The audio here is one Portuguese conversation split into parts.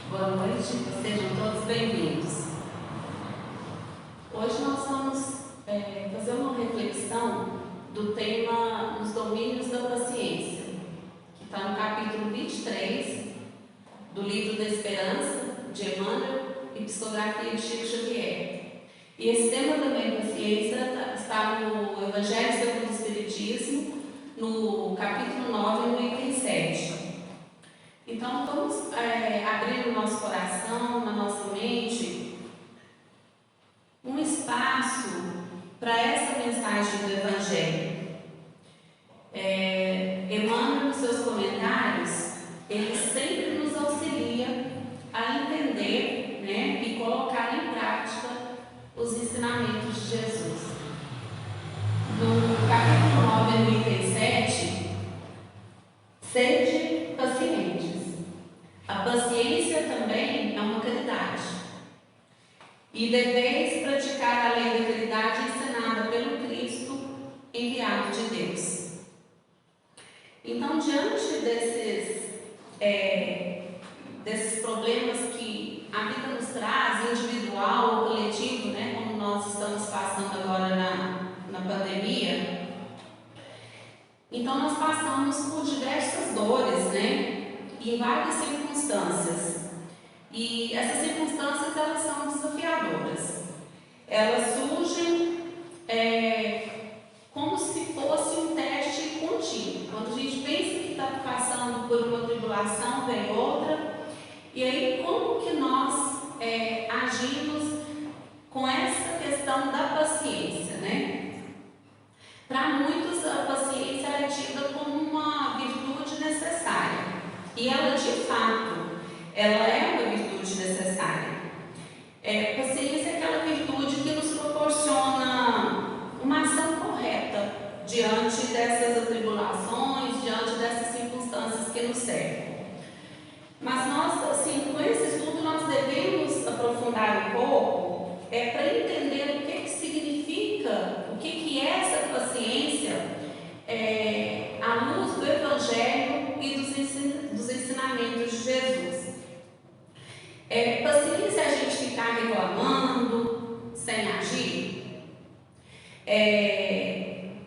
Boa noite, sejam todos bem-vindos. Hoje nós vamos fazer uma reflexão do tema Os Domínios da Paciência, que está no capítulo 23 do Livro da Esperança, de Emmanuel, e Psicografia de Chico Xavier. E esse tema também, paciência, está no Evangelho segundo o Espiritismo, no capítulo 9, no item 7. Então, vamos abrir o nosso coração, na nossa mente, um espaço para essa mensagem do Evangelho. Emmanuel, nos seus comentários, ele sempre nos auxilia a entender, e colocar em prática os ensinamentos de Jesus. No capítulo 9, no item 7, sede pacientes. A paciência também é uma caridade. E deveis praticar a lei da caridade ensinada pelo Cristo, enviado de Deus. Então, diante desses problemas que a vida nos traz, individual ou coletivo, como nós estamos passando agora na pandemia, então nós passamos por diversas dores, em várias circunstâncias. E essas circunstâncias, elas são desafiadoras. Elas surgem como se fosse um teste contínuo. Quando a gente pensa que está passando por uma tribulação, vem outra. E aí, como que nós agimos com essa questão da paciência, Para muitos, a paciência é tida como uma virtude necessária. E ela, de fato, ela é uma virtude necessária. Paciência é aquela virtude que nos proporciona uma ação correta diante dessas atribulações, diante dessas circunstâncias que nos cercam. Mas nós, com esse estudo, nós devemos aprofundar um pouco para entender o que significa, o que é essa paciência à luz do Evangelho e dos ensinamentos de Jesus. Paciência é a gente ficar reclamando, sem agir.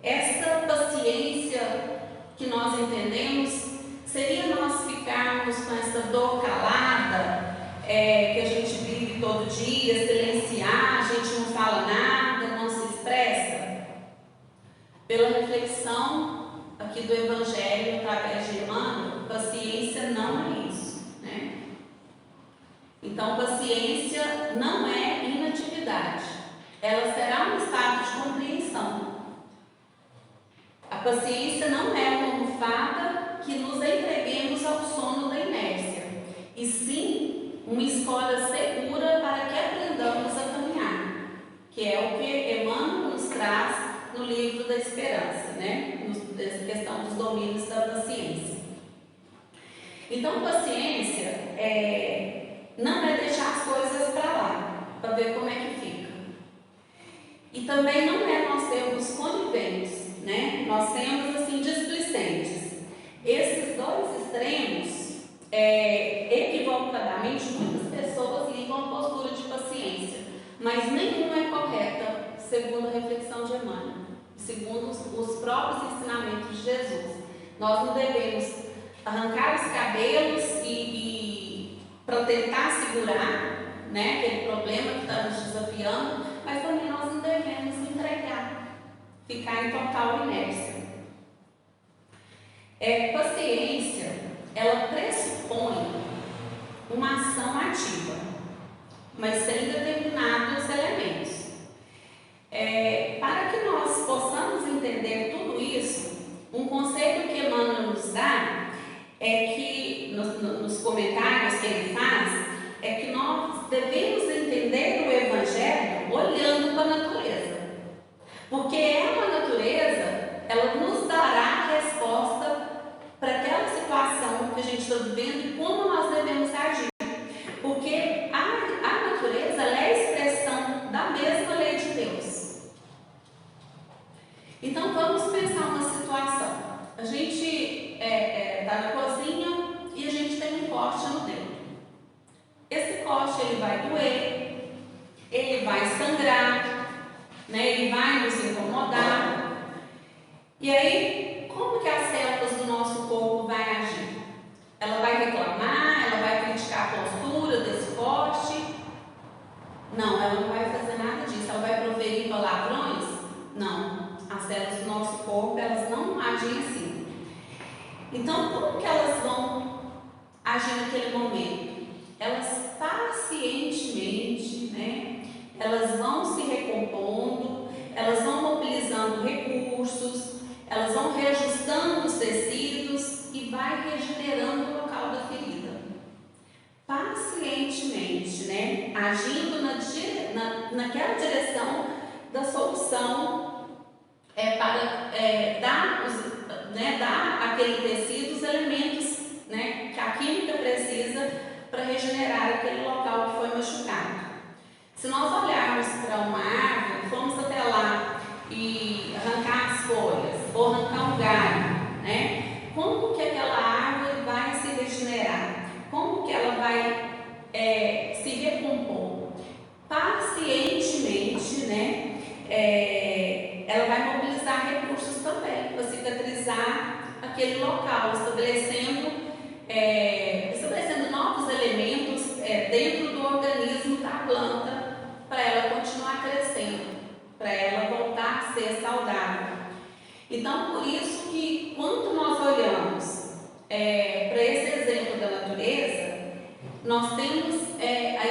Essa paciência que nós entendemos seria nós ficarmos com essa dor calada, que a gente vive todo dia, silenciar, a gente não fala nada, não se expressa. Pela reflexão aqui do Evangelho, através de Emmanuel, paciência não é isso, Então, paciência não é inatividade. Ela será um estado de compreensão. A paciência não é uma almofada que nos entreguemos ao sono da inércia, e sim uma escola segura para que aprendamos a caminhar, que é o que Emmanuel nos traz no Livro da Esperança, Nessa questão dos domínios da paciência. Então, paciência não é deixar as coisas para lá, para ver como é que fica. E também não é nós sermos coniventes, Nós sermos displicentes. Esses dois extremos, equivocadamente, muitas pessoas ligam a postura de paciência, mas nenhuma é correta, segundo a reflexão de Emmanuel, segundo os próprios ensinamentos de Jesus. Nós não devemos arrancar os cabelos para tentar segurar, aquele problema que está nos desafiando, mas também nós não devemos entregar, ficar em total inércia. Paciência, ela pressupõe uma ação ativa, mas sem determinados elementos. Para que nós possamos entender tudo isso, um conselho que Emmanuel nos dá é que, nos comentários que ele faz, é que nós devemos entender o Evangelho olhando para a natureza. Porque a natureza, ela nos dará a resposta para aquela situação que a gente está vivendo e como nós devemos agir. Porque a natureza, ela é a expressão da mesma lei de Deus. Então, vamos pensar uma situação. A gente está na cozinha e a gente tem um corte no dedo. vai doer, ele vai sangrar, né? Ele vai nos incomodar. E aí, como que as células do nosso corpo vai agir? Ela vai reclamar, ela vai criticar a postura desse corte? Não, ela não vai fazer nada disso. Ela vai proferir palavrões? Não. As células do nosso corpo, elas não agem assim. Então, como que elas vão agir naquele momento? Elas pacientemente, né? Elas vão se recompondo, elas vão mobilizando recursos, elas vão reajustando os tecidos e vai regenerando o local da ferida. Pacientemente, né? Agindo naquela direção da solução para dar àquele tecido os elementos, né, que a química precisa para regenerar aquele local que foi machucado. Se nós olharmos para uma árvore, formos até lá e arrancar as folhas ou arrancar um galho, né, como que aquela árvore vai se regenerar? Como que ela vai se recompor? Pacientemente, né? Ela vai mobilizar recursos também para cicatrizar aquele local, estabelecendo novos elementos dentro do organismo da planta para ela continuar crescendo, para ela voltar a ser saudável. Então, por isso que quando nós olhamos para esse exemplo da natureza, nós temos a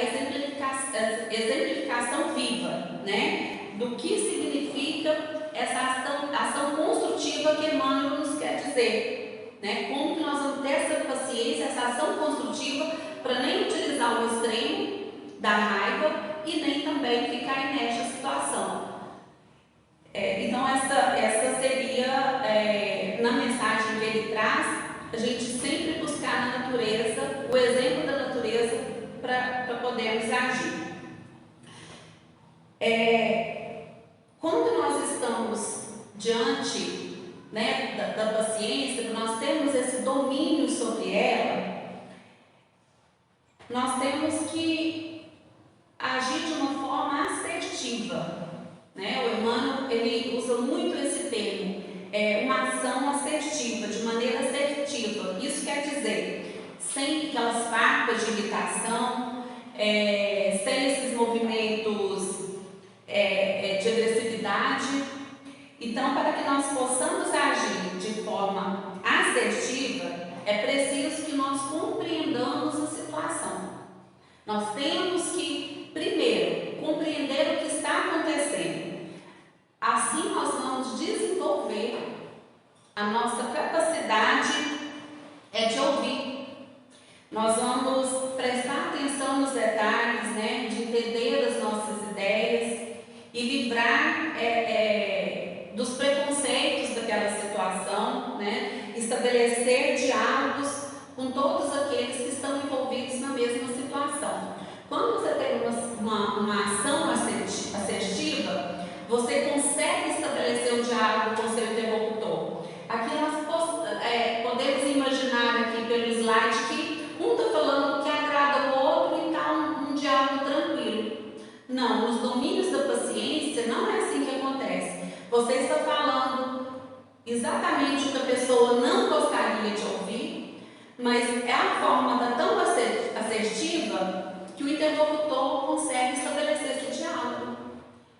exemplificação viva, né, do que significa essa ação construtiva que Emmanuel nos quer dizer, né? Como que nós vamos ter essa paciência, essa ação construtiva para nem utilizar o extremo da raiva e nem também ficar inerte à situação. Então essa seria, na mensagem que ele traz, a gente sempre buscar na natureza, o exemplo da natureza para podermos agir. Quando nós estamos diante, né, da paciência, nós temos esse domínio sobre ela, nós temos que agir de uma forma assertiva, né? O Emmanuel, ele usa muito esse termo, uma ação assertiva, de maneira assertiva. Isso quer dizer, sem aquelas farpas de irritação, sem esses movimentos de agressividade. Então, para que nós possamos agir de forma assertiva, é preciso que nós compreendamos a situação. Nós temos que, primeiro, compreender o que está acontecendo. Assim, nós vamos desenvolver a nossa capacidade de ouvir. Nós vamos prestar atenção nos detalhes, né, de entender as nossas ideias e livrar dos preconceitos daquela situação, né, estabelecer diálogos com todos aqueles que estão envolvidos na mesma situação. Quando você tem uma ação assertiva, você consegue estabelecer um diálogo com o seu interlocutor. Aqui nós podemos imaginar aqui pelo slide que um está falando o que agrada o outro e está um diálogo tranquilo. Não, nos domínios da paciência não é assim que acontece. Você está falando exatamente o que a pessoa não gostaria de ouvir, mas é a forma tão assertiva que o interlocutor consegue estabelecer esse diálogo.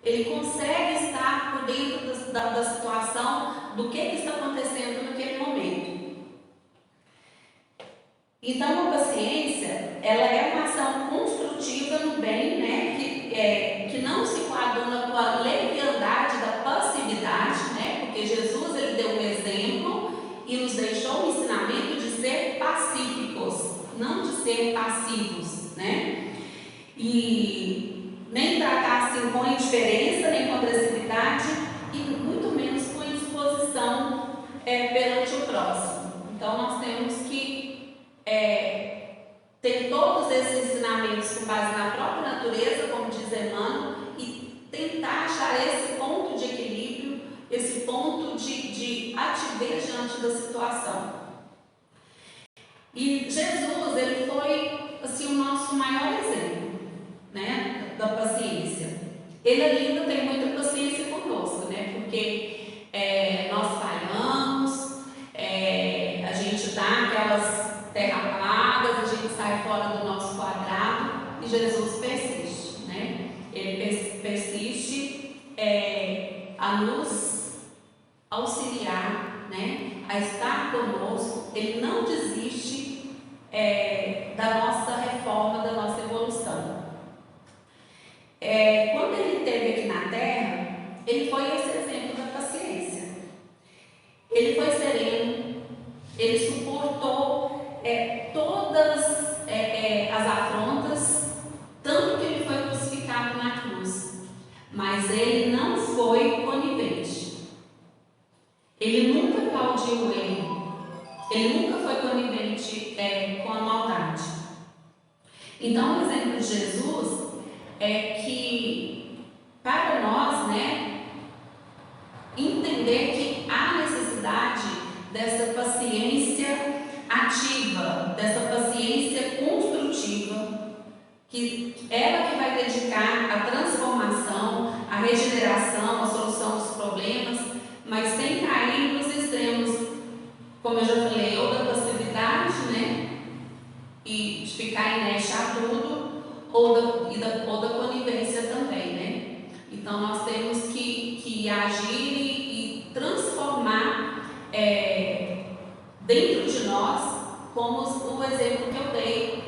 Ele consegue estar por dentro da situação, do que está acontecendo naquele momento. Então, a paciência, ela é uma ação construtiva no bem, né, que não se coaduna com a leviandade da passividade, né, porque Jesus, ele deu um exemplo e nos deixou um ensinamento de ser pacíficos, não de ser passivos, né, e nem tratar assim com indiferença, nem com agressividade e muito menos com indisposição perante o próximo. Então, nós temos que ter todos esses ensinamentos com base na própria natureza, como diz Emmanuel, e tentar achar esse ponto de equilíbrio, esse ponto de ativez diante da situação. E Jesus, ele foi assim, o nosso maior exemplo. né, da paciência. Ele ainda tem muita paciência conosco, né, porque nós falhamos, a gente dá aquelas derrapadas, a gente sai fora do nosso quadrado e Jesus persiste, né? Ele persiste a nos auxiliar, né, a estar conosco. Ele não desiste da nossa reforma, da nossa evolução. Quando ele esteve aqui na Terra, ele foi esse exemplo da paciência. Ele foi sereno, ele suportou todas as afrontas, tanto que ele foi crucificado na cruz. Mas ele não foi conivente. Ele nunca aplaudiu o erro. Ele nunca foi conivente com a maldade. Então, o exemplo de Jesus é que, para nós, né, entender que há necessidade dessa paciência ativa, dessa paciência construtiva, que ela que vai dedicar à transformação, à regeneração, à solução dos problemas, mas sem cair nos extremos, como eu já falei, ou da passividade, né, e de ficar inerte a tudo, ou da conivência também, né? Então nós temos que agir e transformar dentro de nós, como o exemplo que eu dei,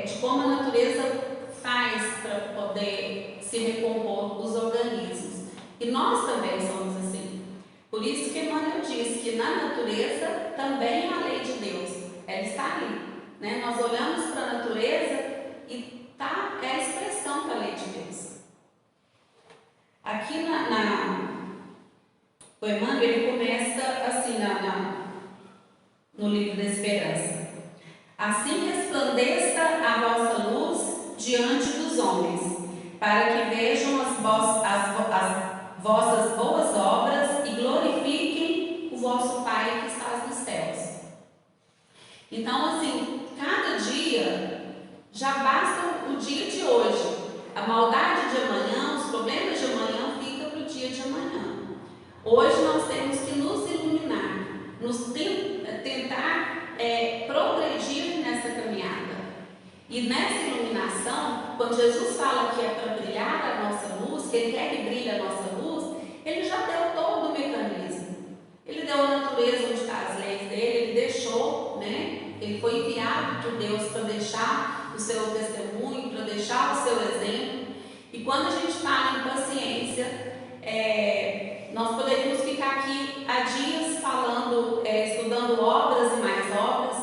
de como a natureza faz para poder se recompor os organismos. E nós também somos assim. Por isso que Emmanuel diz que na natureza também há a lei de Deus. Ela está ali, né? Nós olhamos para a natureza e é a expressão da lei de Deus. Aqui o Emmanuel, ele começa assim no livro da Esperança. Assim resplandeça a vossa luz diante dos homens, para que vejam as vossas boas obras e glorifiquem o vosso Pai que está nos céus. Então, assim, cada dia já basta o dia de hoje. A maldade de amanhã, os problemas de amanhã ficam para o dia de amanhã. Hoje nós temos que nos iluminar, tentar progredir nessa caminhada. E nessa iluminação, quando Jesus fala que é para brilhar a nossa luz, que Ele quer que brilhe a nossa luz, Ele já deu todo o mecanismo. Ele deu a natureza onde estão as leis dele, Ele deixou, né? Ele foi enviado por Deus para deixar o seu testemunho, para deixar o seu exemplo. E quando a gente fala em paciência, nós poderíamos ficar aqui há dias falando, estudando obras e mais obras,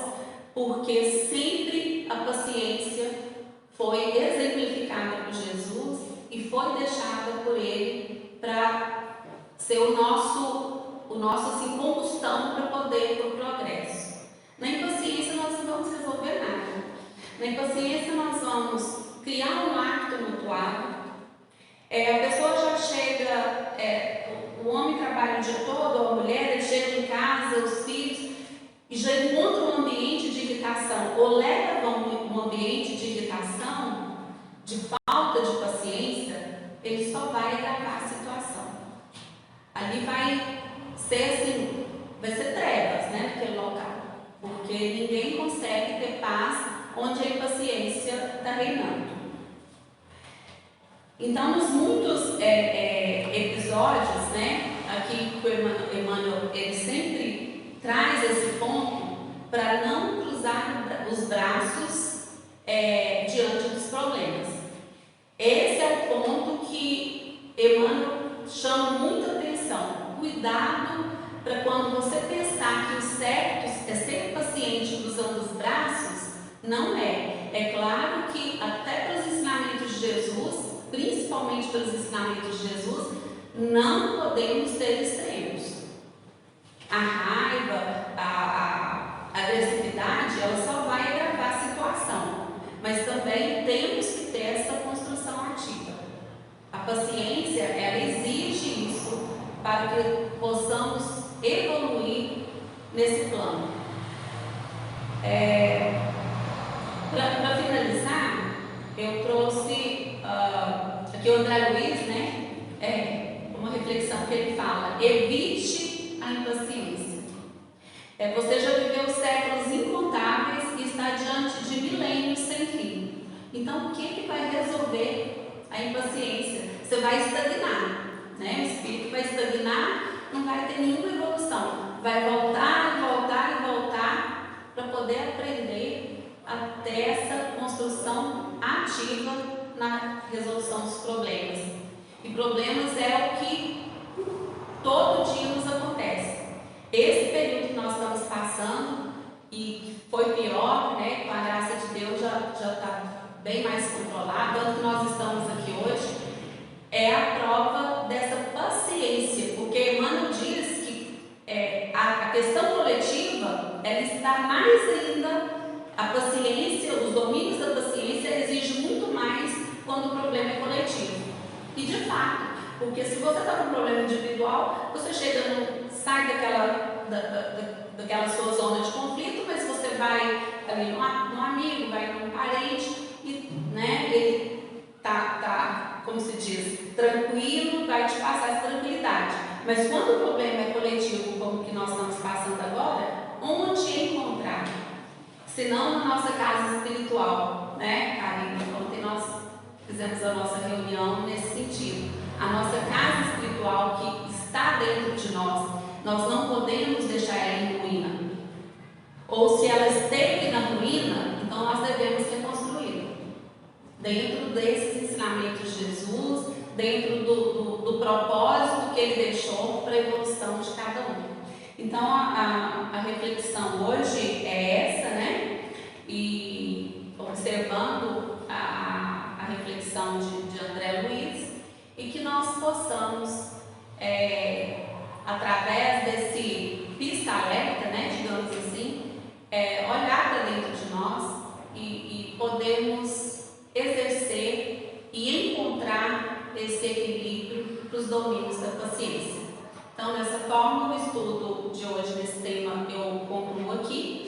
porque sempre a paciência foi exemplificada por Jesus e foi deixada por Ele para ser o nosso assim, combustão para poder para o progresso. Na impaciência nós não vamos resolver nada. Na impaciência nós vamos criar um acto mutuado. A pessoa já chega, o homem trabalha o dia todo, a mulher, ele chega em casa, os filhos, e já encontra um ambiente de irritação, ou leva um ambiente de irritação, de falta de paciência, ele só vai agravar a situação. Ali vai ser trevas, né, naquele local, porque ninguém consegue ter paz onde a impaciência está reinando. Então, nos muitos episódios, né, aqui o Emmanuel, ele sempre traz esse ponto para não cruzar os braços diante dos problemas. Esse é o ponto que Emmanuel chama muita atenção. Cuidado para quando você pensar que o certo é ser paciente cruzando os braços, não é. É claro que até para os ensinamentos de Jesus, principalmente pelos ensinamentos de Jesus, não podemos ter extremos. A raiva, a agressividade, ela só vai agravar a situação. Mas também temos que ter essa construção ativa. A paciência, ela exige isso para que possamos evoluir nesse plano. Para finalizar, eu trouxe aqui o André Luiz, né? Uma reflexão que ele fala: evite a impaciência. Você já viveu séculos incontáveis e está diante de milênios sem fim. Então, o que vai resolver a impaciência? Você vai estagnar, né? O espírito vai estagnar, não vai ter nenhuma evolução. Vai voltar, voltar e voltar para poder aprender a ter essa construção ativa na resolução dos problemas. E problemas é o que todo dia nos acontece. Esse período que nós estamos passando, e que foi pior, né, com a graça de Deus já está bem mais controlado, tanto que nós estamos aqui hoje, é a prova dessa paciência, porque Emmanuel diz que a questão coletiva, ela está mais ainda, a paciência, os domínios da paciência exigem muito mais quando o problema é coletivo. E de fato, porque se você está com um problema individual, você sai daquela sua zona de conflito, mas você vai ali num amigo, vai num parente, e né, ele tá, como se diz, tranquilo, vai te passar essa tranquilidade. Mas quando o problema é coletivo, como o que nós estamos passando agora, onde encontrar? Se não na nossa casa espiritual, né, Karina? Ontem nós fizemos a nossa reunião nesse sentido. A nossa casa espiritual que está dentro de nós não podemos deixar ela em ruína. Ou se ela esteve na ruína, então nós devemos reconstruí-la. Dentro desses ensinamentos de Jesus, dentro do propósito que ele deixou para a evolução de cada um. Então a reflexão hoje é essa, né? E observando a reflexão de André Luiz, e que nós possamos, através desse pista-alerta, né, digamos assim, olhar para dentro de nós e podermos exercer e encontrar esse equilíbrio para os domínios da paciência. Então, dessa forma, o estudo de hoje nesse tema eu concluo aqui.